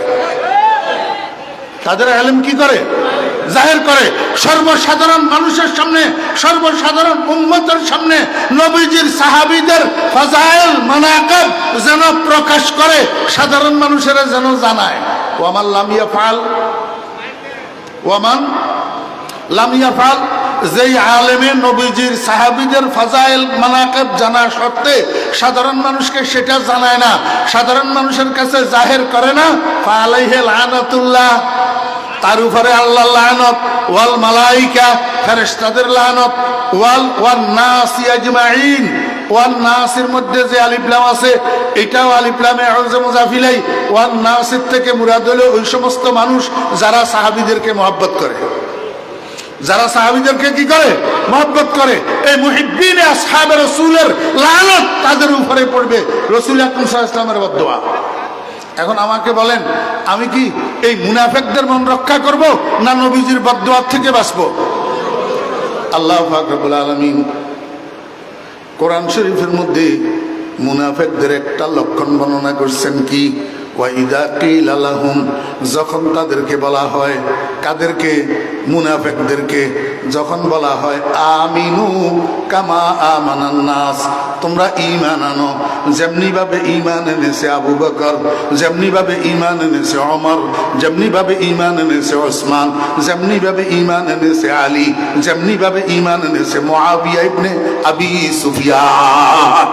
তাদের ইলম কি করে? জাহির করে। সর্বসাধারণ মানুষের সামনে, সর্বসাধারণ উম্মতের সামনে নবীজির সাহাবীদের ফাজাইল মানাকিব যেন প্রকাশ করে, সাধারণ মানুষেরা যেন জানায়। ওয়ামান লাম ইয়াফআল, ওয়ামান লাম ইয়াফআল, যেই আলেমে নবীজির সাহাবীদের ফাজাইল মানাকিব জানা সত্ত্বে সাধারণ মানুষকে সেটা জানায় না, সাধারণ মানুষের কাছে জাহির করে না, ফালাইহি লানাতুল্লাহ, তার উপরে আল্লাহর লানত, ওয়াল মালাইকা, ফেরেশতাদের লানত, ওয়ান নাস আজমাইন। ওয়ান নাসের মধ্যে যে আলিফ লাম আছে, এটাও আলিফ লামে আওয়াজে মুজাফিলাই। ওয়ান নাসের থেকে মুরাদ হলো ওই সমস্ত মানুষ যারা সাহাবীদেরকে মহব্বত করে, যারা সাহাবীদেরকে কি করে? মহব্বত করে। এই মুহিব্বিনে আসহাবে রাসূলের লানত তাদের উপরে পড়বে। রাসূল আকরাম সাল্লাল্লাহু আলাইহি ওয়াসাল্লামের বদদোয়া। এখন আমাকে বলেন, আমি কি এই মুনাফিকদের মন রক্ষা করব না নবীজির বদদুয়া থেকে বাঁচবো? আল্লাহ পাক রব্বুল আলামিন কোরআন শরীফের মধ্যে মুনাফিকদের একটা লক্ষণ বর্ণনা করছেন কি, ওয়াইদা কিলা লাহুম, যখন তাদেরকে বলা হয়, কাদেরকে? মুনাফিকদেরকে যখন বলা হয় আমিনু কামা আমানান নাস, তোমরা ঈমান আনো যেমনি ভাবে ঈমান এনেছে আবু বকর, যেমনি ভাবে ঈমান এনেছে ওমর, যেমনি ভাবে ঈমান এনেছে ওসমান, যেমনি ভাবে ঈমান এনেছে আলী, যেমনি ভাবে ঈমান এনেছে মুআবিয়া ইবনে আবি সুফিয়ান।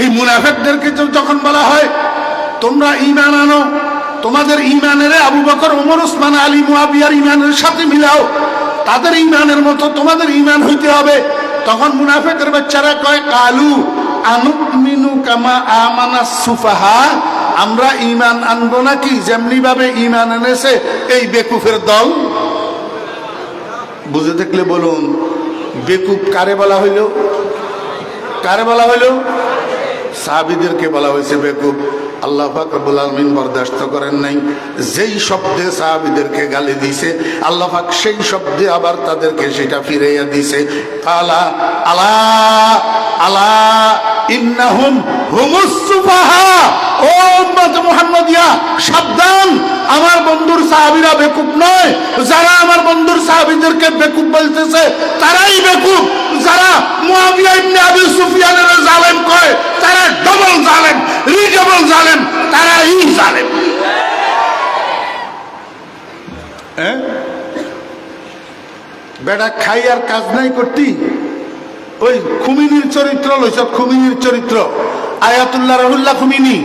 এই মুনাফিকদেরকে যখন বলা হয় তোমরা ঈমান আনো, তোমাদের ঈমানের আবু বকর, ওমর, ওসমান, আলী, মুআবিয়ার ঈমানের সাথে মিলাও, তাদের ঈমানের মতো তোমাদের ঈমান হইতে হবে, তখন মুনাফিকের বাচ্চারা কয় কালু আনুমিনু কামা আমানাস সুফাহা, আমরা ঈমান আনবো নাকি যেমনি ভাবে ঈমান এনেছে এই বেকুফের দল? বুঝে দেখলে বলুন, বেকুফ কারে বলা হইল? কারে বলা হইল? সাহাবীদেরকে বলা হয়েছে বেকুফ। আল্লাহ পাক রব্বুল আলামিন বরদাস্ত করেন নাই। যেই শব্দে সাহাবীদেরকে গালি দিয়েছে আল্লাহ পাক সেই শব্দে আবার তাদেরকে সেটা ফিরাইয়া দিয়েছে। আলা আলা আলা ইন্নাহুম হুমুস সুফাহা, ও উম্মত মুহাম্মাদিয়া সাবধান, আমার বন্ধুর সাহাবীরা বেকুফ নয়। যারা আমার বন্ধুর সাহাবীদেরকে বেকুফ বলতেছে তারাই বেকুফ। যারা মুআবিয়া ইবনে আবি সুফিয়ানের জালেম কয় তারা ডবল জালেম, রিডবল জালেম, তারাই জালেম। বেটা খাই আর কাজ নাই করতি, ওই খুমিনির চরিত্র লইছ, খুমিনির চরিত্র, আয়াতুল্লাহ রহুল্লাহ খুমিনি,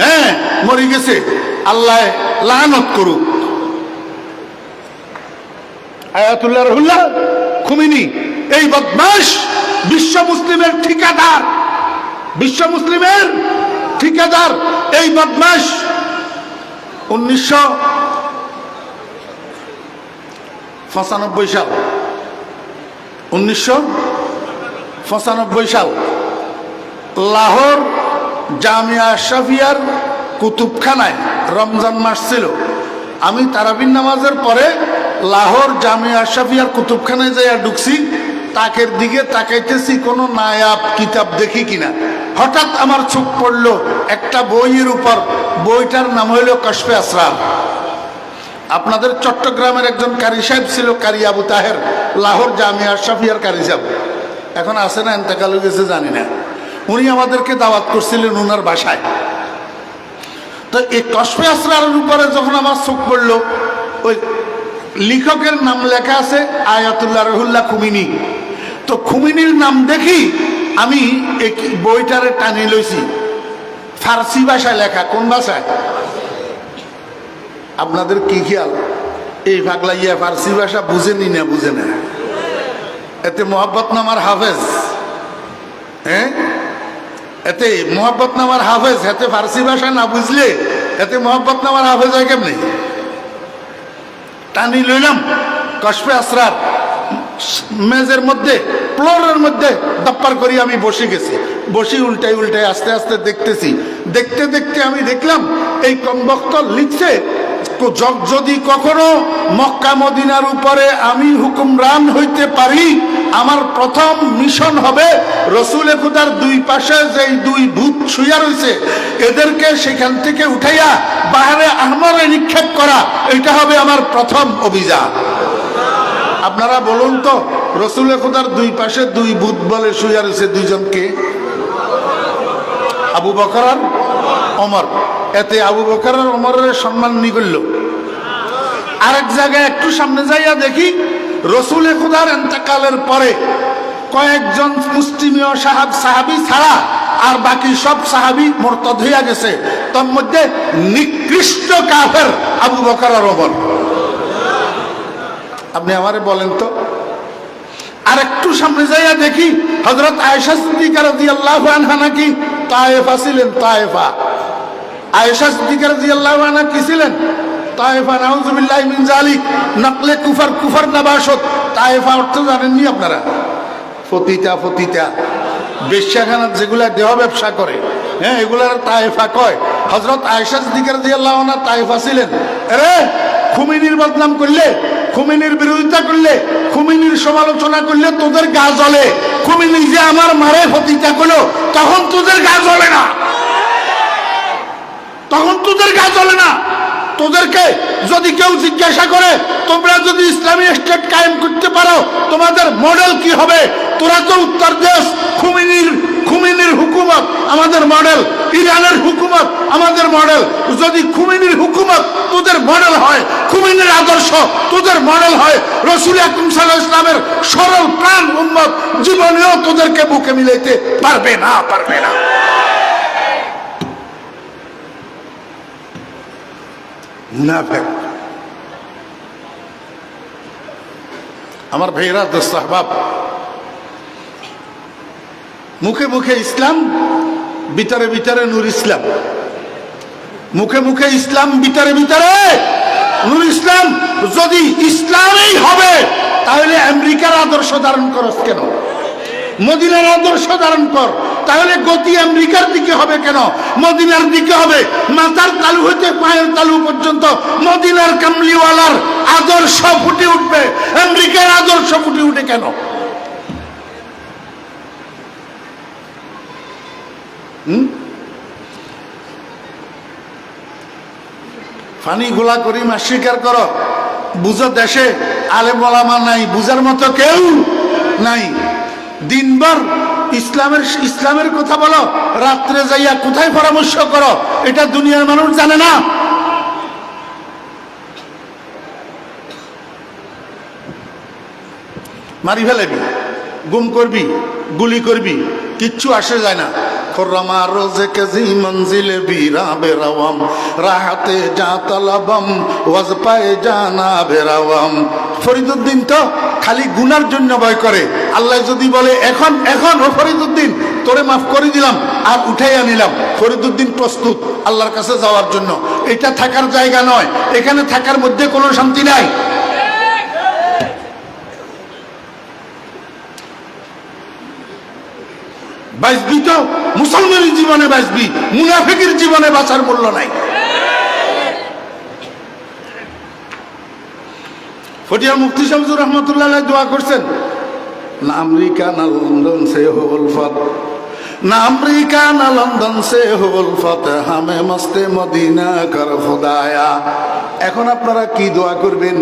হ্যাঁ মরে গেছে, আল্লাহ লানত করুক। আয়াতুল্লাহ রহুল্লাহ খুমিনি এই বদমাশ বিশ্ব মুসলিমের ঠিকাদার, বিশ্ব মুসলিমের ঠিকাদার এই বদমাশ 1995 সাল, 1995 সাল লাহোর জামিয়া আশরাফিয়ার কুতুবখানায় রমজান মাস ছিল। আমি তারাবির নামাজের পরে লাহোর জামিয়া আশরাফিয়ার কুতুবখানায় যাইয়া ঢুকছি, তাকের দিকে তাকাইতেছি কোনো নায়াব কিতাব দেখি কিনা। হঠাৎ আমার চোখ পড়লো একটা বইয়ের উপর, বইটার নাম হইল কশফে আসরার। আপনাদের চট্টগ্রামের একজন কারি সাহেব ছিল, কারি আবু তাহের, লাহোর জামিয়া আশরাফিয়ার কারি সাহেব, এখন আছে না ইন্তেকাল হয়ে গেছে জানি না। উনি আমাদেরকে দাওয়াত করছিলেন উনার বাসায়। তো এই কশফে আসরারের উপরে যখন আমার চোখ পড়লো, ওই লেখকের নাম লেখা আছে আয়াতুল্লাহ রহুল্লাহ খুমিনি। তো খুমিনির নাম দেখি আমি বইটারে টানি লইছি, ফার্সি ভাষায় লেখা। কোন ভাষায়? আপনাদের কি খেয়াল, এই পাগলা ইয়া ফার্সি ভাষা বুঝেনি না? বুঝে না। এতে মোহাব্বত নামার হাফেজ, হ্যাঁ এতে মোহাব্বত নামার হাফেজ, এতে ফার্সি ভাষা না বুঝলে এতে মোহাব্বত নামার হাফেজ হয় কেমনি? টানি লইলাম কশফে আসরার, মেজের মধ্যে ফ্লোরের মধ্যে দপ্পার করি আমি বসে গেছি। বসি উল্টাই উল্টাই আস্তে আস্তে দেখতেছি, দেখতে দেখতে আমি দেখলাম এই কমবক্ত লিখছে যদি কখনো মক্কা মদিনার উপরে আমি হুকুমরান হইতে পারি, আমার প্রথম মিশন হবে রসুলে খুদার দুই পাশে যেই দুই ভূত শুইয়া রয়েছে এদেরকে সেখান থেকে উঠাইয়া বাহারে আহমরে নিক্ষেপ করা, এটা হবে আমার প্রথম অভিযান। আপনারা বলুন তো, রসুলে খুদার দুই পাশে দুই ভূত বলে শুইয়া রয়েছে, দুইজনকে? আবু বকর আর ওমর। এতে আবু বকর আর ওমরের সম্মান নিগল্য। আরেক জায়গায় একটু সামনে যাইয়া দেখি রসুলে খুদার ইন্তেকালের পরে কয়েকজন মুসলিমীয় সাহাবী ছাড়া আর বাকি সব সাহাবী মুরতাদ হইয়া গেছে, তার মধ্যে নিকৃষ্ট কাফের আবু বকর আর ওমর। আপনি আমারে বলেন তো। আর একটু সামনে যাইয়া দেখি হযরত আয়েশা সিদ্দিকা রাদিয়াল্লাহু আনহা নাকি তায়েফা ছিলেন। তায়েফা আয়েশা সিদ্দিকা রাদিয়াল্লাহু আনহা কি ছিলেন? তায়েফা। নাউযুবিল্লাহি মিন যালিক, নকলে কুফর, কুফর নবাশত। তায়েফা অর্থ জানেননি আপনারা? ফতিতা, ফতিতা বেশ্যাখানা যেগুলা দেহ ব্যবসা করে, হ্যাঁ, এগুলার তায়েফা কয়। হযরত আয়েশা সিদ্দিকা রাদিয়াল্লাহু আনহা তায়েফা ছিলেন। আরে খুমেনির বদনাম করলে, খুমেনির বিরোধিতা করলে, খুমেনির সমালোচনা করলে তোদের গা জ্বলে। খুমেনি যে আমার মারে ফতিতা করলো, তখন তোদের গা জ্বলে না, তখন তোদের গা জ্বলে না। তোদেরকে যদি কেউ জিজ্ঞাসা করে তোমরা যদি ইসলামী স্টেট কায়েম করতে পারো তোমাদের মডেল কি হবে, তোরা তো উত্তর দেশ, খুমেনির হুকুমত আমাদের মডেল, ইরানের হুকুমত আমাদের মডেল। যদি খুমেনির হুকুমত তোদের মডেল হয়, খুমেনির আদর্শ তোদের মডেল হয়, রাসূল আকরাম সাল্লাল্লাহু আলাইহি ওয়াসাল্লামের সরল প্রাণ উম্মত জীবনেও তোদেরকে বুকে মিলাইতে পারবে না, পারবে না। মুনাফিক। আমার ভাইরা, দোস্ত আহবাব, মুখে মুখে ইসলাম, ভিতরে ভিতরে নূর ইসলাম। মুখে মুখে ইসলাম, ভিতরে ভিতরে নূর ইসলাম। যদি ইসলামই হবে তাহলে আমেরিকার আদর্শ ধারণ করস কেন? মদিনার আদর্শ ধারণ কর, তাহলে গতি আমেরিকার দিকে হবে কেন? মদিনার দিকে হবে। মাথার তালু হইতে পায়ের তালু পর্যন্ত মদিনার কামলিওয়ালার আদর্শ ফুটে উঠবে, আমেরিকার আদর্শ ফুটে উঠে কেন? ফানি গোলা করি মা স্বীকার করো, বুঝো দেশে আলেম ওলামা নাই, বুঝার মতো কেউ নাই। দিনভর ইসলামের কথা বলো, রাত্রে যাইয়া কোথায় পরামর্শ করো এটা দুনিয়ার মানুষ জানে না। মারি ফেলেবি, গুম করবি, গুলি করবি, কিচ্ছু আসে যায় না। খুরমা রোজে কেজি মঞ্জিলে বিরা বেরাওয়াম, রাহাতে যা তালাবম ওয়াজ পায়ে জানা বেরাওয়াম। ফরিদুদ্দিন তো খালি গুনার জন্য ভয় করে। আল্লাহ যদি বলে এখন এখন ও ফরিদুদ্দিন তোরে মাফ করে দিলাম আর উঠাইয়া নিলাম, ফরিদুদ্দিন প্রস্তুত আল্লাহর কাছে যাওয়ার জন্য। এটা থাকার জায়গা নয়, এখানে থাকার মধ্যে কোনো শান্তি নাই। বাঁচবি তো মুসলমানের জীবনে বাঁচবি, মুনাফিকের জীবনে বাঁচার মূল্য নাই। ফটিয়ার মুফতি শামসুর রহমতুল্লাহ দোয়া করছেন, না আমেরিকা না লন্ডন সে হো উলফত, না আমেরিকা না লন্ডন সে হো উলফত, হামে মস্তে মদিনা কর খুদায়া। এখন আপনারা কি দোয়া করবেন?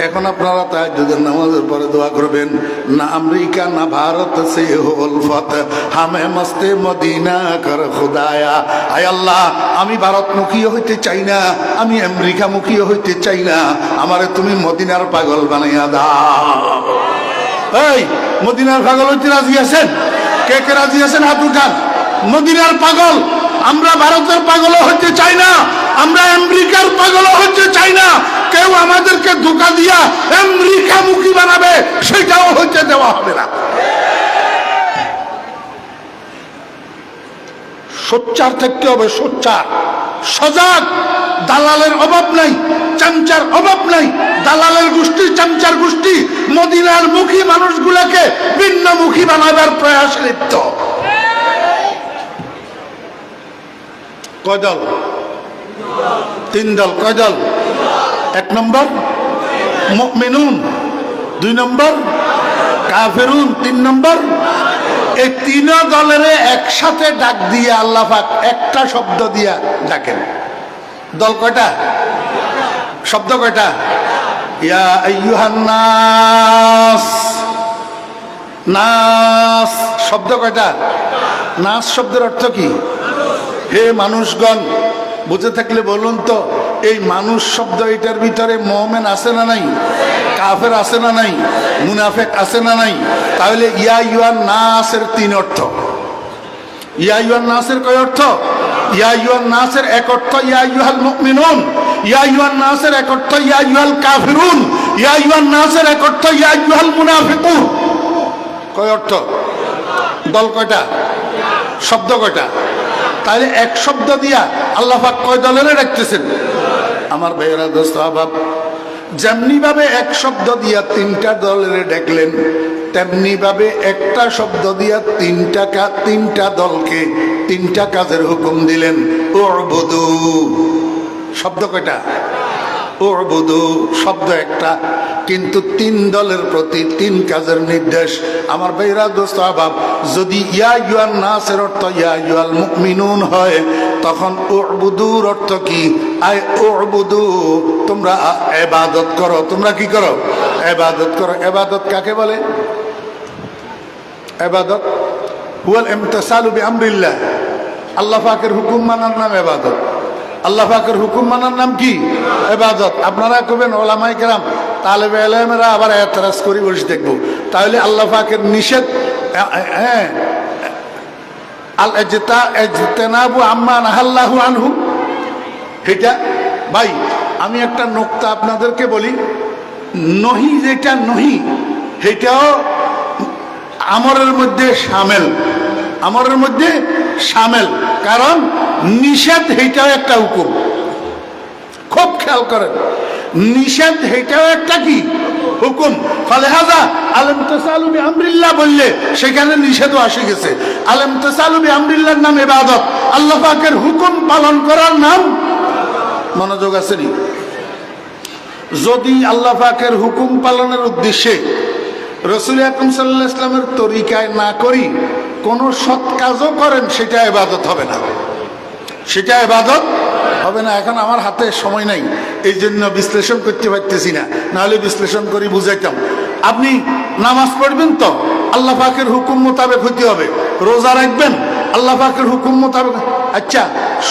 এখন আপনারা তাহাজ্জুদের নামাজের পরে দোয়া করবেন, না আমেরিকা না ভারত সে হো উলফত, হামে মস্তে মদিনা কর খুদায়া। আয় আল্লাহ, আমি ভারতমুখীও হইতে চাই না, আমি আমেরিকামুখীও হইতে চাই না, আমারে তুমি মদিনার পাগল বানাইয়া দাও। এই মদিনার পাগল হইতে রাজি আছেন? কে কে রাজি আছেন হাত উঠান। মদিনার পাগল। আমরা ভারতের পাগলও হইতে চাই না, আমরা আমেরিকার পাগলও হইতে চাই না। কেউ আমাদেরকে ধোঁকা দিয়া আমেরিকামুখী বানাবে সেটাও হইতে দেওয়া হবে না। সোচ্চার থাকতে হবে, সোচ্চার, সজাগ। দালালের অভাব নাই, চামচার অভাব নাই। দালালের গোষ্ঠী, চামচার গোষ্ঠী মদিনার মুখী মানুষগুলোকে ভিন্নমুখী বানাবার প্রয়াসে লিপ্ত। কয় দল? তিন দল। কয় দল? এক নম্বর মুমিনুন, দুই নম্বর কাফেরুন, তিন নম্বর। এই তিন দলের একসাথে ডাক দিয়ে আল্লাহ পাক একটা শব্দ দিয়া ডাকেন। দল কয়টা? শব্দ কয়টা? ইয়া আইয়ুহান নাস। নাস শব্দ কয়টা? নাস শব্দের অর্থ কি? হে মানুষগণ। বুঝে থাকলে বলুন তো, এই মানুষ শব্দ এটার ভিতরে মুমিন আছে না নাই? কাফের আছে না নাই? মুনাফিক আছে না নাই? তাহলে ইয়া আইয়ুহান নাসের তিন অর্থ। ইয়া আইয়ুহান নাসের কয় অর্থ? ইয়া আইয়ুহান নাসের এক অর্থ ইয়া আইয়ুহাল মুমিনুন, ইয়া আইয়ুহান নাসের এক অর্থ ইয়া আইয়ুহাল কাফিরুন, ইয়া আইয়ুহান নাসের এক অর্থ ইয়া আইয়ুহাল মুনাফিকুন। কয় অর্থ? দল কয়টা? শব্দ কয়টা? তাহলে এক শব্দ দিয়া আল্লাহ পাক কয় দলের রাখতেছেন? আমার ভাইয়েরা, দোস্ত আহবাব, যেমনি ভাবে এক শব্দ দিয়া তিনটা দলের ডাকলেন, তেমনি ভাবে একটা শব্দ দিয়া তিনটা দলকে তিনটা কাজের হুকুম দিলেন। উবুদু শব্দ কয়টা? উবুদু শব্দ একটা, কিন্তু তিন দলের প্রতি তিন কাজের নির্দেশ। আমার ভাইরা দোস্ত আহবাব, যদি ইয়া ইউয়ান নাসের অর্থ ইয়া ইউয়াল মুমিনুন হয়, তখন উবুদুর অর্থ কি? আই উবুদু তোমরা ইবাদত করো। তোমরা কি করো? ইবাদত করো। ইবাদত কাকে বলে? ইবাদত হুয়াল ইমতিসালু বিআমরিল্লাহ। আল্লাহ পাকের হুকুম মানার নাম ইবাদত। আল্লাহ পাকের হুকুম মানার নাম কি? ইবাদত। আপনারা কবেন ওলামায়ে কেরাম তালেবে ইলমেরা আবার এতরাজ করি বসে দেখবো, তাহলে আল্লাহ পাকের নিষেধ আল ইজতিনাবু আম্মা নাহাল্লাহু আনহু, এটা ভাই আমি একটা নোক্তা আপনাদেরকে বলি, নহি যেটা নহি সেটাও আমরের মধ্যে শামেল, আমরের মধ্যে শামেল, কারণ নিষেধ সেইটাও একটা হুকুম। খুব খেয়াল করেন, নিষেধ সেইটাও একটা কি হুকুম। ফালেহাজা আলম তাসালু বিআমরিল্লাহ বললে সেখানে নিষেধও আসে গেছে। আলম তাসালু বিআমরিল্লাহর নাম ইবাদত, আল্লাহ পাকের হুকুম পালন করার নাম। মনোযোগ আছে নি? যদি আল্লাহ পাকের হুকুম পালনের উদ্দেশ্যে রাসূল আকরাম সাল্লাল্লাহু আলাইহি ওয়াসাল্লামের তরিকায় না করি কোন সৎ কাজও করেন, সেটা ইবাদত হবে না, সেটা ইবাদত হবে না। এখন আমার হাতে সময় নাই, এই জন্য বিশ্লেষণ করতে পারতেছি না, নাহলে বিশ্লেষণ করে বুঝাইতাম। আপনি নামাজ পড়বেন তো আল্লাহ পাকের হুকুম মোতাবেক হইতে হবে, রোজা রাখবেন আল্লাহ পাকের হুকুম মোতাবেক। আচ্ছা,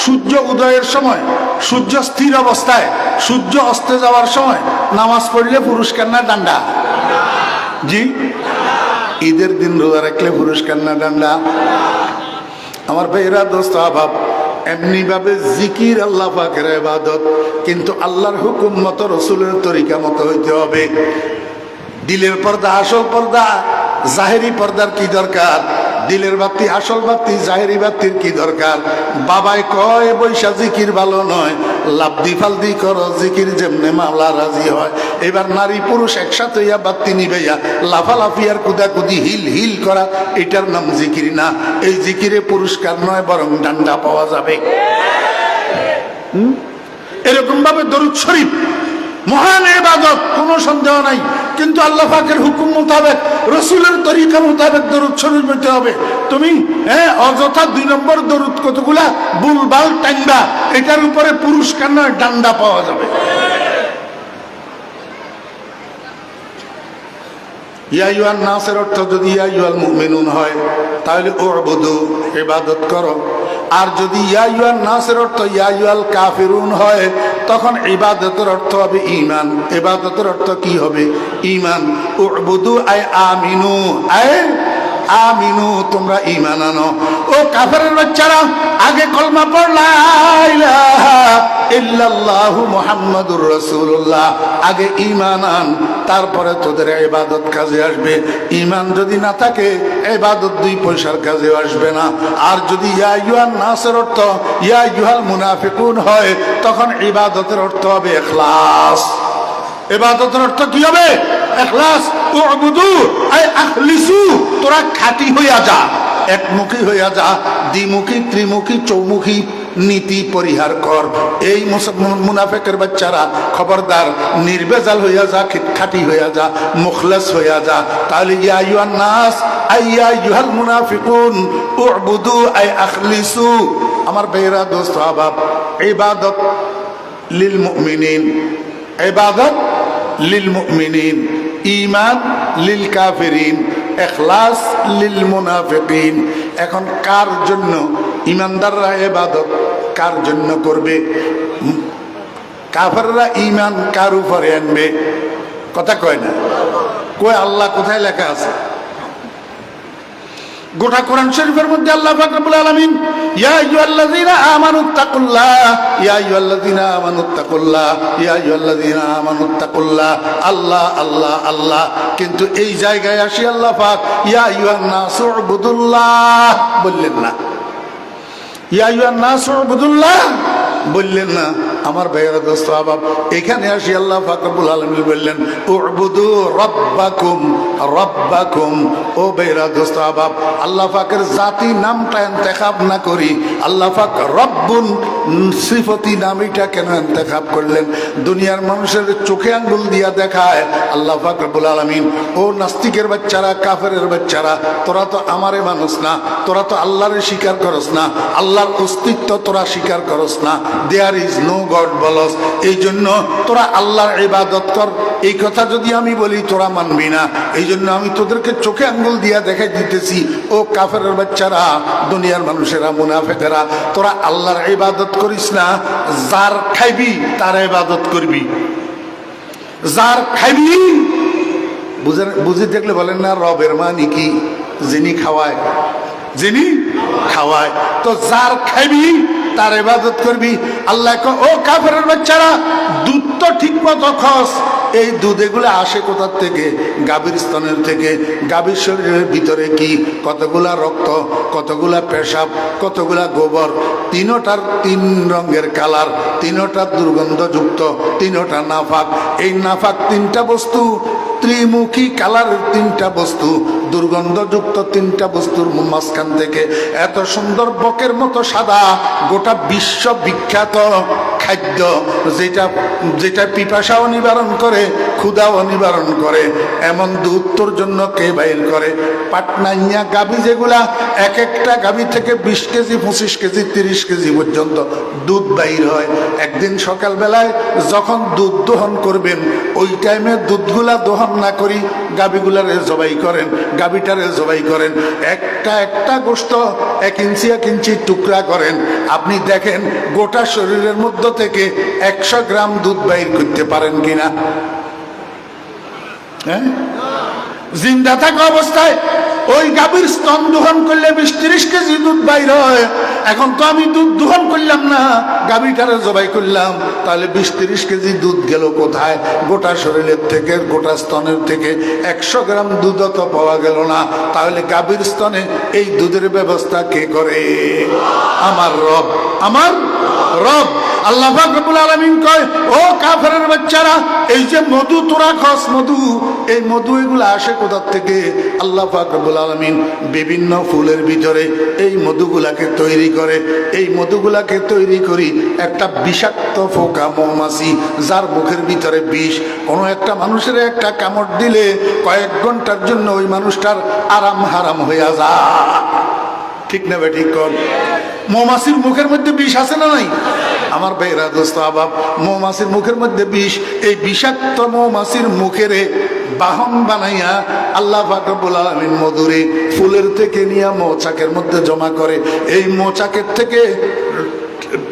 সূর্য উদয়ের সময়, সূর্য স্থির অবস্থায়, সূর্য অস্তে যাওয়ার সময় নামাজ পড়লে পুরস্কার না ডান্ডা? জি, ঈদের দিন রোজা রাখলে পুরস্কার না ডান্ডা? আমার ভাইরা দোস্ত আহবাব, এমনি ভাবে জিকির আল্লাহ পাকের ইবাদত, কিন্তু আল্লাহর হুকুম মতো রসুলের তরিকা মতো হইতে হবে। দিলের পর্দা আসল পর্দা, জাহেরি পর্দার কি দরকার? দিলের বাতি আসল বাতি, জাহেরি বাতির কি দরকার? বাবাই কয় বৈশা জিকির ভালো নয়, লাফদি ফালদি করো জিকির যেমনে মাওলা রাজি হয়। এবার নারী পুরুষ একসাথে হইয়া বাতি নিবেয়া লাফালাফি আর কুদাকুদি হিল হিল করা, এটার নাম জিকির না। এই জিকিরে পুরস্কার নয়, বরং ডান্ডা পাওয়া যাবে। এরকম ভাবে দরুদ শরীফ মহান ইবাদত, কোনো সন্দেহ নাই, কিন্তু আল্লাহ পাকের হুকুম মোতাবেক রসুলের তরিকা মোতাবেক দরুদ শরীফ হইতে হবে। তুমি অযথা 2 নম্বর দরুদ কতগুলা বুলবাল টাইমবা, এটার উপরে পুরস্কার নয়, ডান্ডা পাওয়া যাবে। ইয়া আইয়ুহান নাসের অর্থ যদি ইয়া আইয়ুহাল মুমিনুন হয়, তাহলে উবুদু ইবাদত করো। আর যদি ইয়া আইয়ুহান নাসের অর্থ ইয়া আইয়ুহাল কাফিরুন হয়, তখন ইবাদতের অর্থ হবে ঈমান। ইবাদতের অর্থ কি হবে? ঈমান। উবুদু আই আমিনু, আই আমিনু তোমরা ঈমান আনো। ও কাফেরের বাচ্চারা, আগে কলমা পড় লা ইলাহা ইল্লাল্লাহু মুহাম্মাদুর রাসূলুল্লাহ, আগে ঈমান আন, তারপরে তোদের ইবাদত কাজে আসবে। ঈমান যদি না থাকে ইবাদত 2 পয়সার কাজে আসবে না। আর যদি ইয়া আইয়ুহান নাসের অর্থ ইয়া আইয়ুহাল মুনাফিকুন হয়, তখন ইবাদতের অর্থ হবে ইখলাস। ইবাদতের অর্থ কি হবে? ইখলাস। উবুদু আই আখলিসু, তোরা খাঁটি হইয়া যা, একমুখী হইয়া যা, দ্বিমুখী ত্রিমুখী চৌমুখী নীতি পরিহার কর। এই মুনাফিকের বাচ্চারা খবরদার, নির্বেজাল হইয়া যা, খাঁটি হইয়া যা, মুখলেস হইয়া যা। তাহলে ইয়া আইয়ুহান নাস আই ইয়া আইয়ুহাল মুনাফিকুন উবুদু আই আখলিসু। আমার ভাইরা দোস্ত আহবাব, ইবাদত লিল মুমিনিন, ইবাদত লিল মুমিনিন, ঈমান লিল কাফিরিন, ইখলাস লিল মুনাফিকিন। এখন কার জন্য ঈমানদাররা ইবাদত কার জন্য করবে? কাফেররা ঈমান কার উপরে আনবে? কথা কয় না, কয় আল্লাহ কোথায় লেখা আছে? গোটা কোরআন শরীফের মধ্যে আল্লাহ পাক রব্বুল আলামিন ইয়া আইয়ুহাল্লাযীনা আমানুত্তাকুল্লাহ, ইয়া আইয়ুহাল্লাযীনা আমানুত্তাকুল্লাহ, ইয়া আইয়ুহাল্লাযীনা আমানুত্তাকুল্লাহ, আল্লাহ আল্লাহ আল্লাহ। কিন্তু এই জায়গায় আসি আল্লাহ পাক ইয়া আইয়ুহান নাসু উবুদুল্লাহ বললেন না, ইয়া আইয়ুহান নাসু উবুদুল্লাহ বললেন না। আমার ভাইয়েরা দোস্ত আবাব, এখানে আসি আল্লাহ পাক রব্বুল আলামিন বললেন উবুদু রব্বাকুম রব্বাকুম। ও ভাইয়েরা দোস্ত আবাব, আল্লাহ পাকের জাতি নামটা ইন্তেখাব না করি আল্লাহ পাক রব্বুন সিফতি নামটা কেন ইন্তেখাব করলেন? দুনিয়ার মানুষের চোখে আঙ্গুল দিয়া দেখায় আল্লাহ পাক রব্বুল আলামিন, ও নাস্তিকের বাচ্চারা, কাফেরের বাচ্চারা, তোরা তো আমারে মানুষ না, তোরা তো আল্লাহরে স্বীকার করস না, আল্লাহর অস্তিত্ব তোরা স্বীকার করস না, দেয়ার ইজ নো গড বলস, এই জন্য তোরা আল্লাহর ইবাদত কর। এই কথা যদি আমি বলি তোরা মানবি না, এই জন্য আমি তোদেরকে চোখে আঙ্গুল দিয়া দেখাই দিতেছি, ও কাফেরের বাচ্চারা, দুনিয়ার মানুষেরা, মুনাফিকেরা, তোরা আল্লাহর ইবাদত করিস না, যার খাইবি তার ইবাদত করবি, যার খাইবি। বুঝে দেখলে বলেন না রবের মানে কি? যিনি খাওয়ায়, যিনি খাওয়ায়। তো যার খাইবি তার ইবাদত করবি। আল্লাহ ও কাফেরের বাচ্চারা, দুধ তো ঠিক মতো খস, এই দুধ এগুলো আসে কোথার থেকে? গাভীর স্তনের থেকে। গাভীর শরীরের ভিতরে কি? কতগুলা রক্ত, কতগুলা পেশাব, কতগুলা গোবর, তিনোটার তিন রঙের কালার, তিনোটা দুর্গন্ধযুক্ত, তিনোটা নাফাক। এই নাফাক তিনটা বস্তু, ত্রিমুখী কালারের তিনটা বস্তু, দুর্গন্ধযুক্ত তিনটা বস্তুর মাঝখান থেকে এত সুন্দর বকের মতো সাদা, গোটা বিশ্ব বিখ্যাত খাদ্য, যেটা পিপাসাও নিবারণ করে, ক্ষুধাও নিবারণ করে, এমন দুধ তোর জন্য কে বাইর করে? পাটনাইয়া গাভী যেগুলা, এক একটা গাভী থেকে 20 কেজি, 25 কেজি, 30 কেজি পর্যন্ত দুধ বাইর হয়। একদিন সকালবেলায় যখন দুধ দহন করবেন, ওই টাইমে দুধগুলা দহন না করি গাভীগুলারে জবাই করেন, গাভীটারে জবাই করেন, একটা একটা গোশত 1 ইঞ্চি 1 ইঞ্চি টুকরা করেন। আপনি দেখেন গোটা শরীরের মধ্য থেকে 100 গ্রাম দুধ বাইর করতে পারেন কিনা? হ্যাঁ, জিন্দা থাকা অবস্থায় ওই গাভীর স্তন দহন করলে 20-30 কেজি দুধ বাইর হয়। এখন তো আমি দুধ দহন করলাম না, গাভীটারে জবাই করলাম, তাহলে 20-30 কেজি দুধ গেল কোথায়? গোটা শরীরের থেকে, গোটা স্তনের থেকে 100 গ্রাম দুধ তো পাওয়া গেল না। তাহলে গাভীর স্তনে এই দুধের ব্যবস্থা কে করে? আমার রব, আমার রব। আল্লাহ পাক রব্বুল আলামিন কয়, ও কাফেরের বাচ্চারা, এই যে মধু তোরা খস, মধু, এই মধু এগুলো আসে কোথা থেকে? আল্লাহ পাক রব্বুল আলামিন বিভিন্ন ফুলের ভিতরে এই মধুগুলাকে তৈরি করে। এই মধুগুলাকে তৈরি করি একটা বিষাক্ত পোকা মৌমাছি, যার মুখের ভিতরে বিষ। কোনো একটা মানুষের একটা কামড় দিলে কয়েক ঘন্টার জন্য ওই মানুষটার আরাম হারাম হইয়া যায়। ঠিক না বে ঠিক কর? মৌমাছির মুখের মধ্যে বিষ আছে না নাই? আমার ভাইরা দোস্ত আবাব, মৌমাছির মুখের মধ্যে বিষ। এই বিষাক্ত মৌমাছির মুখেরে বাহন বানাইয়া আল্লাহ পাক রব্বুল আলামিন মধুরে ফুলের থেকে নিয়ে মৌচাকের মধ্যে জমা করে। এই মৌচাকের থেকে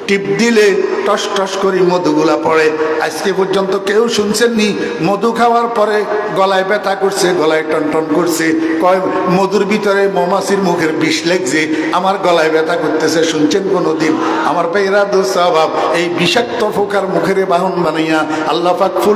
টিপ দিলে টস টস করে মধুগুলা পড়ে। আজকে পর্যন্ত কেউ শুনছেননি মধু খাওয়ার পরে গলায় ব্যথা করছে, গলায় টনটন করছে, কয় মধুর ভিতরে মৌমাছির মুখের বিষ লেগছে, আমার গলায় ব্যথা করতেছে? শুনছেন কোনোদিন? আমার ভাইরা দোস্ত আবাব, এই বিষাক্ত পোকার মুখের বাহন বানাইয়া আল্লাহ পাক ফুল